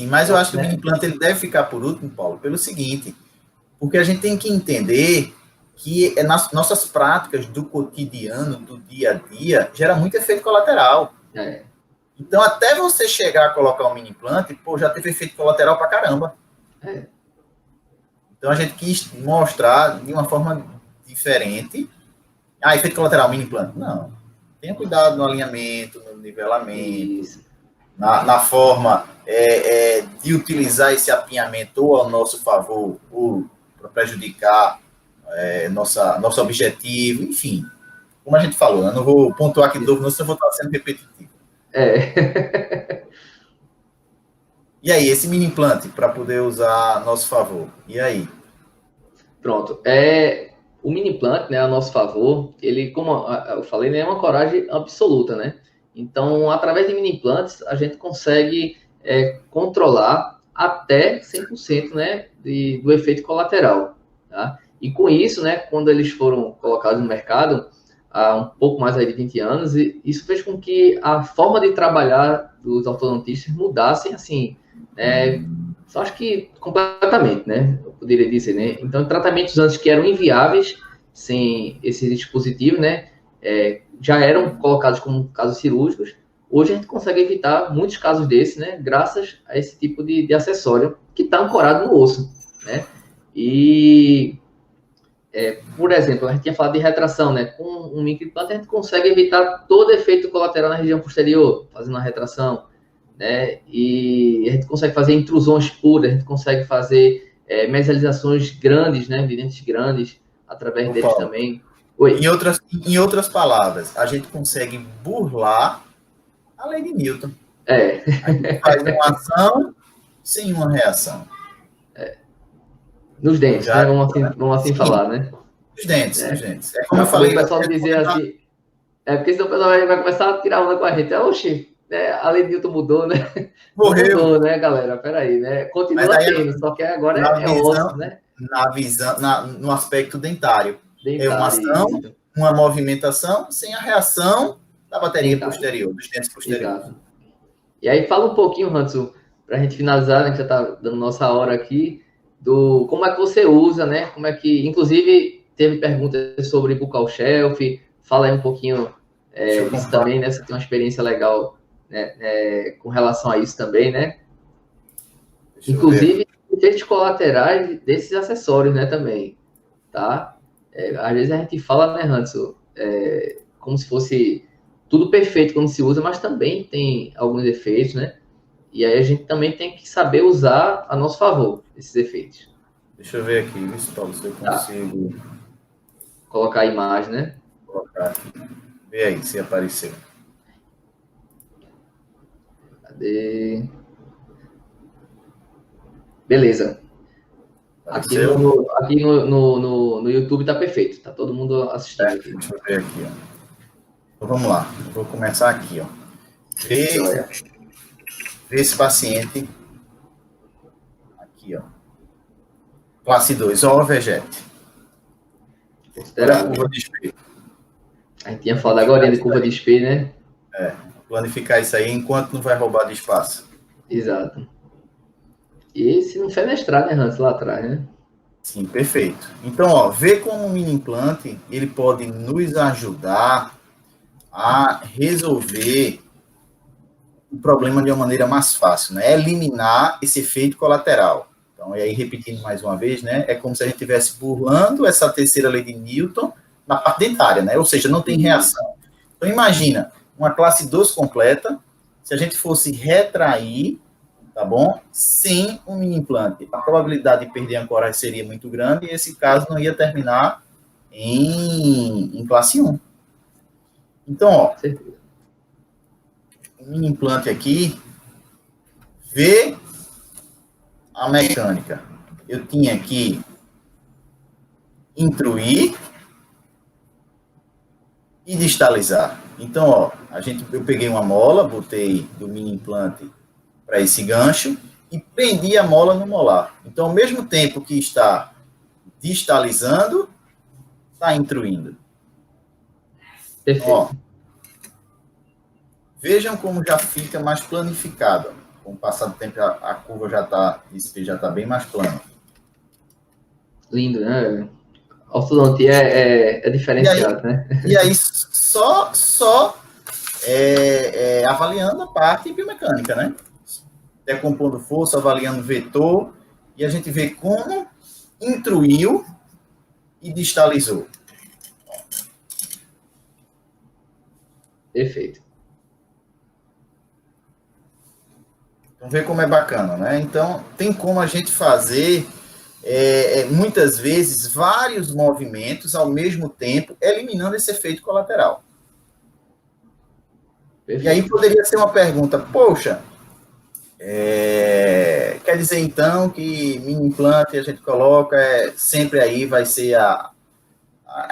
Mas eu acho que o mini implant ele deve ficar por último, Paulo, pelo seguinte, porque a gente tem que entender que nas nossas práticas do cotidiano, do dia a dia, gera muito efeito colateral. Então, até você chegar a colocar um mini implant, pô, já teve efeito colateral pra caramba. Então, a gente quis mostrar de uma forma diferente. Efeito colateral, mini implant. Não. Tenha cuidado no alinhamento, no nivelamento, na forma de utilizar esse apinhamento ou ao nosso favor, ou para prejudicar nosso objetivo, enfim. como a gente falou, né? Não vou pontuar aqui de novo, não, senão eu vou estar sendo repetitivo. E aí, esse mini implante, para poder usar a nosso favor, e aí? Pronto. O mini implante, né, a nosso favor, ele, como eu falei, né, é uma coragem absoluta, né? Então, através de mini implantes, a gente consegue controlar até 100%, né, do efeito colateral, tá? E com isso, né, quando eles foram colocados no mercado, há um pouco mais aí de 20 anos, e isso fez com que a forma de trabalhar dos ortodontistas mudassem, assim, só acho que completamente, né? Eu poderia dizer, né? Então, tratamentos antes que eram inviáveis sem esse dispositivo, né? Já eram colocados como casos cirúrgicos. Hoje a gente consegue evitar muitos casos desses, né? Graças a esse tipo de acessório que está ancorado no osso, né? E, por exemplo, a gente tinha falado de retração, né? Com um microimplante a gente consegue evitar todo efeito colateral na região posterior, fazendo a retração, né? E a gente consegue fazer intrusões puras, a gente consegue fazer mesializações grandes, né? De dentes grandes, através deles Paulo, também. Oi. em outras palavras, a gente consegue burlar a lei de Newton. A gente faz uma ação sem uma reação. Nos Então, dentes, já, né? Vamos assim sim, falar, né? nos dentes, nos É. dentes. É como Para eu poder o falei, pessoal dizer assim, porque senão o pessoal vai começar a tirar onda com a gente. Oxi, né? A lei de Newton mudou, né? Não morreu, mudou, né, galera? Peraí, né? mas Continua aí tendo, só que agora na é osso, visão, né? no aspecto dentário. É uma ação, Dentário, uma movimentação sem a reação da bateria dentário, posterior, dos dentes posteriores. exato. E aí fala um pouquinho, Hanso, para a gente finalizar, né, que já está dando nossa hora aqui, do como é que você usa, né? Como é que, inclusive, teve perguntas sobre Buccal Shelf, fala aí um pouquinho Deixa eu disso também, compartilhar. né? Você tem uma experiência legal, né, com relação a isso também, né? Deixa eu ver aqui. Inclusive, efeitos colaterais desses acessórios, né, também, tá? Às vezes a gente fala, né, Hanso, como se fosse tudo perfeito quando se usa, mas também tem alguns efeitos, né? E aí a gente também tem que saber usar a nosso favor esses efeitos. Deixa eu ver aqui, Paulo, se eu Tá. consigo Colocar a imagem, né? colocar aqui. Vê aí se apareceu. Cadê? Beleza. Aqui Apareceu? no YouTube tá perfeito. Tá todo mundo assistindo aqui. Deixa eu ver aqui, ó. Então vamos lá. Eu vou começar aqui, ó. Ver, ver esse paciente aqui, ó. Classe 2, ó, Vegete. Olha a curva de espelho. A gente tinha falado agora de curva de espelho, né? Planificar isso aí enquanto não vai roubar de espaço. Exato. E se não fenestrar, né, Hans, lá atrás, né? Sim, perfeito. Então, ó, ver como um mini implante, ele pode nos ajudar a resolver o problema de uma maneira mais fácil, né? Eliminar esse efeito colateral. Então, e aí, repetindo mais uma vez, né? É como se a gente estivesse burlando essa terceira lei de Newton na parte dentária, né? Ou seja, não tem reação. Então, imagina uma classe 2 completa, se a gente fosse retrair, tá bom? Sem um mini implante. A probabilidade de perder a ancoragem seria muito grande e esse caso não ia terminar em classe 1. Então, ó, um mini implante aqui, vê a mecânica. Eu tinha que intruir e distalizar. Então, ó, eu peguei uma mola, botei do mini implante para esse gancho e prendi a mola no molar. Então, ao mesmo tempo que está distalizando, está intruindo. Perfeito. Ó, vejam como já fica mais planificado. Com o passar do tempo, a curva já está bem mais plana. Lindo, né? Ortodontia é diferenciado, né? E aí só avaliando a parte biomecânica, né? Decompondo força, avaliando vetor, e a gente vê como intruiu e distalizou. Perfeito. Então, vê como é bacana, né? Então, tem como a gente fazer muitas vezes, vários movimentos ao mesmo tempo, eliminando esse efeito colateral. Perfeito. E aí poderia ser uma pergunta, poxa, quer dizer então que mini implante a gente coloca, sempre aí vai ser a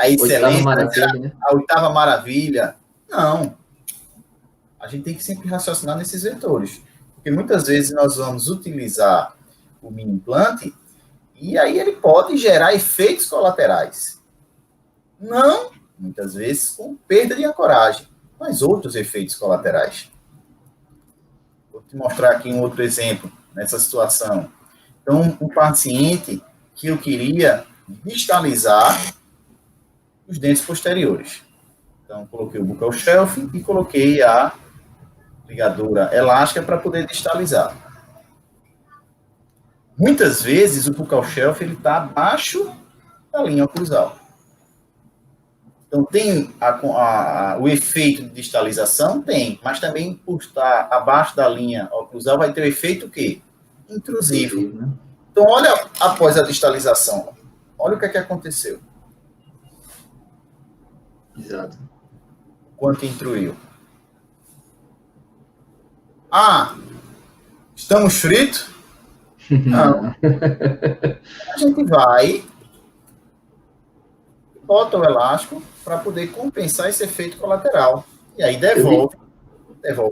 excelência, a oitava maravilha? Não. A gente tem que sempre raciocinar nesses vetores. Porque muitas vezes nós vamos utilizar o mini implante e aí ele pode gerar efeitos colaterais. Não, muitas vezes, com perda de ancoragem, mas outros efeitos colaterais. Vou te mostrar aqui um outro exemplo nessa situação. Então, um paciente que eu queria distalizar os dentes posteriores. Então, coloquei o buccal shelf e coloquei a ligadura elástica para poder distalizar. Muitas vezes, o buccal shelf está abaixo da linha oclusal. Então, tem o efeito de distalização? Tem, mas também por estar abaixo da linha oclusal vai ter o efeito o quê? Intrusivo. Então, olha após a distalização, olha o que aconteceu. Exato. Quanto intruiu? Estamos fritos? Não. A gente vai, bota o elástico para poder compensar esse efeito colateral. E aí devolve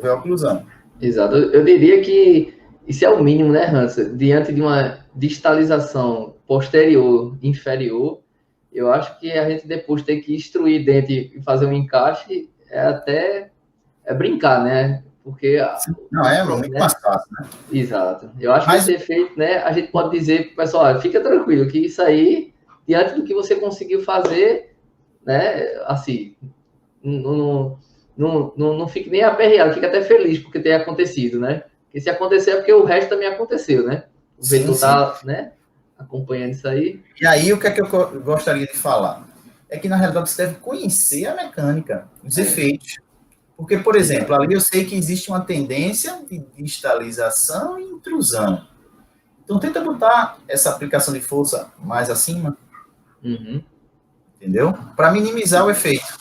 a oclusão. Exato. Eu diria que isso é o mínimo, né, Hans? Diante de uma distalização posterior, inferior, eu acho que a gente depois ter que instruir dente e fazer um encaixe é brincar, né? Porque... Não, é muito mais fácil, né? Exato. Eu acho que esse efeito, né, a gente pode dizer para o pessoal, fica tranquilo, que isso aí, diante do que você conseguiu fazer, né, assim, não fique nem aperreado, fique até feliz porque tenha acontecido, né? Porque se acontecer é porque o resto também aconteceu, né? O vetor tá, né, acompanhando isso aí. E aí, o que é que eu gostaria de falar? É que, na realidade, você deve conhecer a mecânica, os efeitos. Porque, por exemplo, ali eu sei que existe uma tendência de distalização e intrusão. Então, tenta botar essa aplicação de força mais acima. Uhum. Entendeu? Para minimizar o efeito.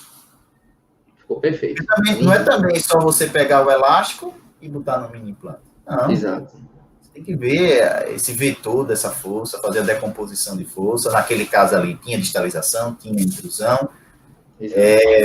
Ficou perfeito. Não é também só você pegar o elástico e botar no mini implante. Não. Exato. Você tem que ver esse vetor dessa força, fazer a decomposição de força. Naquele caso ali, tinha distalização, tinha intrusão.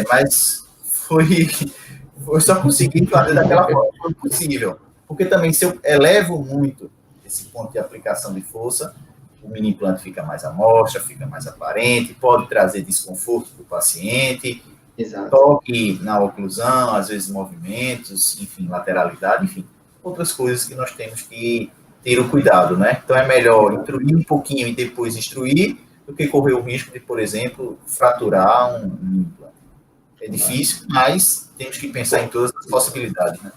Mas foi só conseguir fazer daquela forma que foi possível. Porque também, se eu elevo muito esse ponto de aplicação de força, o mini implante fica mais à mostra, fica mais aparente, pode trazer desconforto para o paciente, Exato. Toque na oclusão, às vezes movimentos, enfim, lateralidade, enfim, outras coisas que nós temos que ter o cuidado, né? Então, é melhor intruir um pouquinho e depois instruir do que correr o risco de, por exemplo, fraturar um implante. É difícil, mas temos que pensar em todas as possibilidades, né?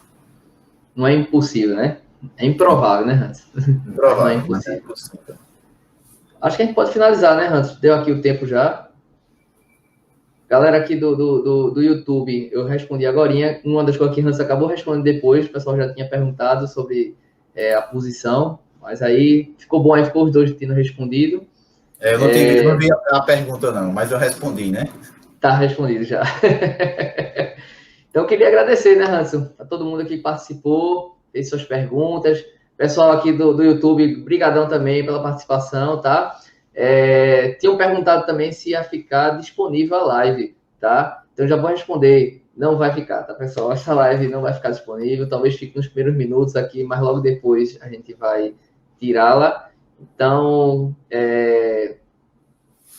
Não é impossível, né? É improvável, né, Hans? Improvável, não é impossível. Acho que a gente pode finalizar, né, Hans? Deu aqui o tempo já. Galera aqui do YouTube, eu respondi agorinha. Uma das coisas que o Hans acabou respondendo depois, o pessoal já tinha perguntado sobre a posição, mas aí ficou bom, aí ficou os dois tendo respondido. Eu não vi a pergunta não, mas eu respondi, né? Tá respondido já. Então, eu queria agradecer, né, Hanson, a todo mundo aqui que participou, fez suas perguntas. Pessoal aqui do YouTube, brigadão também pela participação, tá? Tinham perguntado também se ia ficar disponível a live, tá? Então, já vou responder. Não vai ficar, tá, pessoal? Essa live não vai ficar disponível. Talvez fique nos primeiros minutos aqui, mas logo depois a gente vai tirá-la. Então,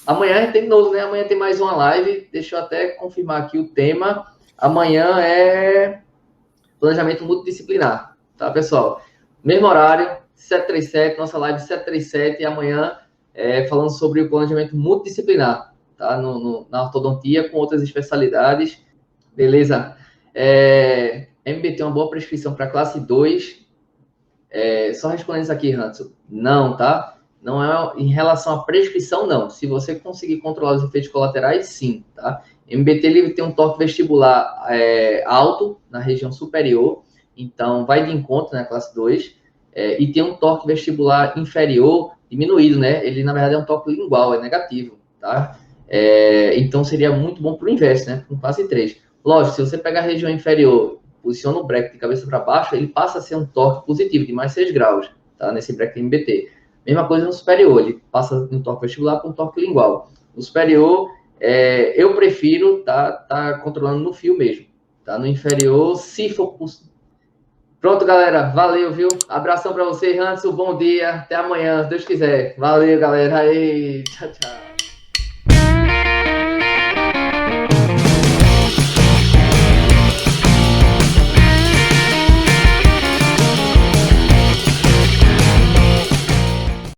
amanhã a gente tem de novo, né? Amanhã tem mais uma live. Deixa eu até confirmar aqui o tema. Amanhã é planejamento multidisciplinar, tá, pessoal? Mesmo horário, 7h37, nossa live 7h37, e amanhã falando sobre o planejamento multidisciplinar, tá? Na ortodontia, com outras especialidades. Beleza? MBT é uma boa prescrição para classe 2. Só respondendo isso aqui, Hanson. Não, tá? Não é em relação à prescrição, não. Se você conseguir controlar os efeitos colaterais, sim, tá? MBT livre tem um torque vestibular alto na região superior, então vai de encontro na classe 2, e tem um torque vestibular inferior diminuído, né? Ele, na verdade, é um toque lingual, é negativo, tá? Então, seria muito bom para o inverso, né? Com passe 3. Lógico, se você pegar a região inferior, posiciona o break de cabeça para baixo, ele passa a ser um torque positivo, de mais 6 graus, tá? Nesse break MBT. Mesma coisa no superior, ele passa no torque vestibular para um torque lingual. No superior, eu prefiro tá controlando no fio mesmo, tá? No inferior, se for possível. Pronto, galera. Valeu, viu? Abração para você, Hanson. Bom dia. Até amanhã, se Deus quiser. Valeu, galera. Aí, tchau, tchau.